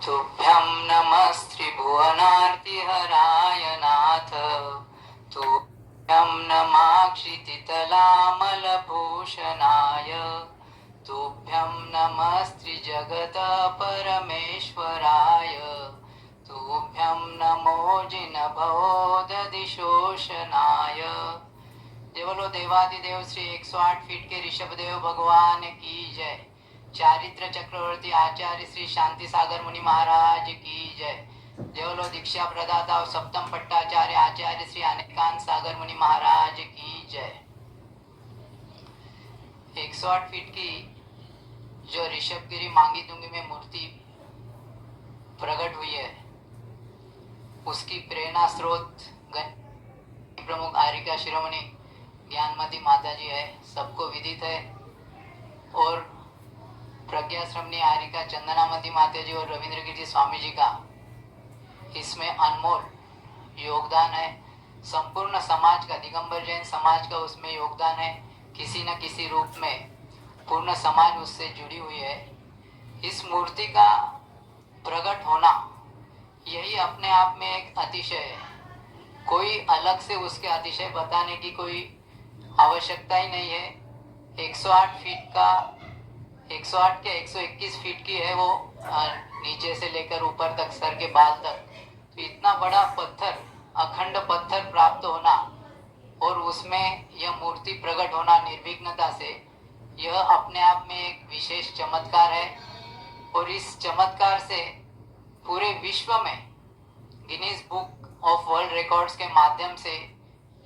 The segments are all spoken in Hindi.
तुभ्यं नमस्त्रिभुवनार्तिहराय नाथ। तुभ्यं नमाक्षितितलामलभूषणाय। तुभ्यं नमस्त्रिजगत परमेश्वराय। तुभ्यं नमो जिनभवोदधिशोषणाय। जय बोलो देवादिदेव श्री 108 फीट के ऋषभदेव भगवान की जय। चारित्र चक्रवर्ती आचार्य श्री शांति सागर मुनि महाराज की जय। जय बोलो दीक्षा प्रदाता और सप्तम पट्टाचार्य आचार्य श्री अनेकांत सागर मुनि महाराज की जय। 108 फीट की जो ऋषभगिरी मांगी दुंगी में मूर्ति प्रकट हुई है, उसकी प्रेरणा स्रोत प्रमुख आरिका शिरोमणि ज्ञानमती माता जी है, सबको विदित है। और प्रज्ञाश्रमणी आरिका चंदनामती माता जी और रविंद्र गिरी स्वामी जी का इसमें अनमोल योगदान है। संपूर्ण समाज का, दिगंबर जैन समाज का उसमें योगदान है। किसी न किसी रूप में पूर्ण समाज उससे जुड़ी हुई है। इस मूर्ति का प्रकट होना यही अपने आप में एक अतिशय है। कोई अलग से उसके अतिशय बताने की कोई आवश्यकता ही नहीं है। 108 फीट का 108 के 121 फीट की है वो, नीचे से लेकर ऊपर तक सर के बाल तक। तो इतना बड़ा पत्थर, अखंड पत्थर प्राप्त होना और उसमें यह मूर्ति प्रकट होना निर्विघ्नता से, यह अपने आप में एक विशेष चमत्कार है। और इस चमत्कार से पूरे विश्व में Guinness book of world records के माध्यम से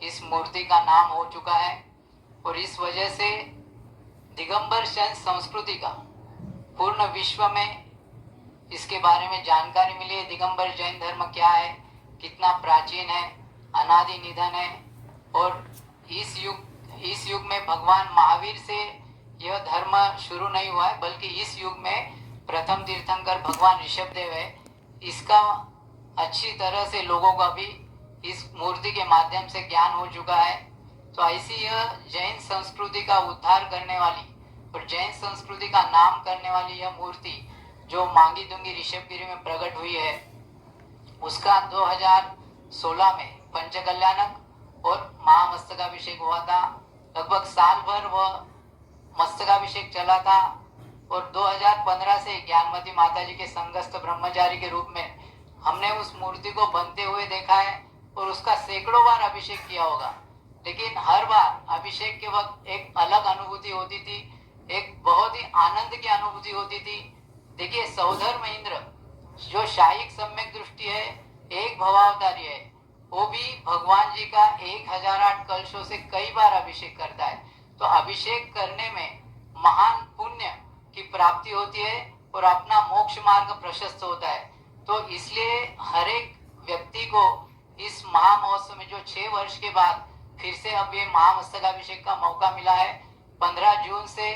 इस मूर्ति का नाम हो चुका है। और इस वजह से दिगंबर जैन संस्कृति का पूर्ण विश्व में इसके बारे में जानकारी मिली है। दिगंबर जैन धर्म क्या है, कितना प्राचीन है, अनादि निधन है। और इस युग में भगवान महावीर से यह धर्म शुरू नहीं हुआ है, बल्कि इस युग में प्रथम तीर्थंकर भगवान ऋषभदेव है। इसका अच्छी तरह से लोगों का भी इस मूर्ति के माध्यम से ज्ञान हो चुका है। तो ऐसी यह जैन संस्कृति का उद्धार करने वाली और जैन संस्कृति का नाम करने वाली यह मूर्ति जो मांगी दुंगी ऋषभगिरी में प्रकट हुई है, उसका 2016 में पंचकल्याणक और महामस्तकाभिषेक हुआ था। लगभग साल भर वह मस्तकाभिषेक चला था। और 2015 से ज्ञानमती माता जी के संगस्थ ब्रह्मचारी के रूप में हमने उस मूर्ति को बनते हुए देखा है और उसका सैकड़ों बार अभिषेक किया होगा। लेकिन हर बार अभिषेक के वक्त एक अलग अनुभूति होती थी, एक बहुत ही आनंद की अनुभूति होती थी। देखिए, सौधर्म इंद्र जो शाहीक सम्यक दृष्टि है, एक भवावतारी है, वो भी भगवान जी का 1008 कलशों से कई बार अभिषेक करता है। तो अभिषेक करने में महान पुण्य की प्राप्ति होती है और अपना मोक्ष मार्ग प्रशस्त होता है। तो इसलिए हर एक व्यक्ति को इस महामहोत्सव में जो 6 वर्ष के बाद फिर से अब ये महामस्तकाभिषेक का मौका मिला है, 15 जून से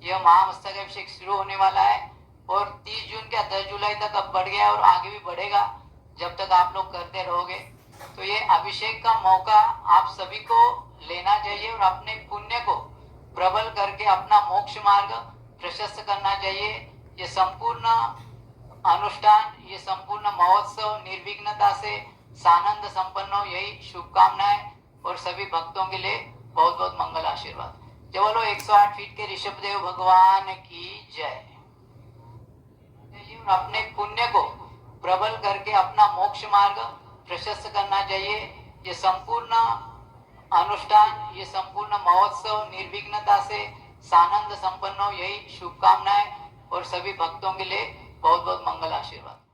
यह महामस्तकाभिषेक शुरू होने वाला है और 30 जून क्या 10 जुलाई तक अब बढ़ गया और आगे भी बढ़ेगा जब तक आप लोग करते रहोगे। तो ये अभिषेक का मौका आप सभी को लेना चाहिए और अपने पुण्य को प्रबल करके अपना मोक्ष मार्ग प्रशस्त करना चाहिए। ये संपूर्ण अनुष्ठान, ये संपूर्ण महोत्सव निर्विघ्नता से सानंद संपन्न हो, यही शुभकामनाएं और सभी भक्तों के लिए बहुत बहुत मंगल आशीर्वाद। जय बोलो 108 फीट के ऋषभदेव भगवान की जय। अपने पुण्य को प्रबल करके अपना मोक्ष मार्ग प्रशस्त करना चाहिए। ये संपूर्ण अनुष्ठान, ये संपूर्ण महोत्सव निर्विघ्नता से सानंद संपन्न हो, यही शुभकामनाएं और सभी भक्तों के लिए बहुत बहुत मंगल आशीर्वाद।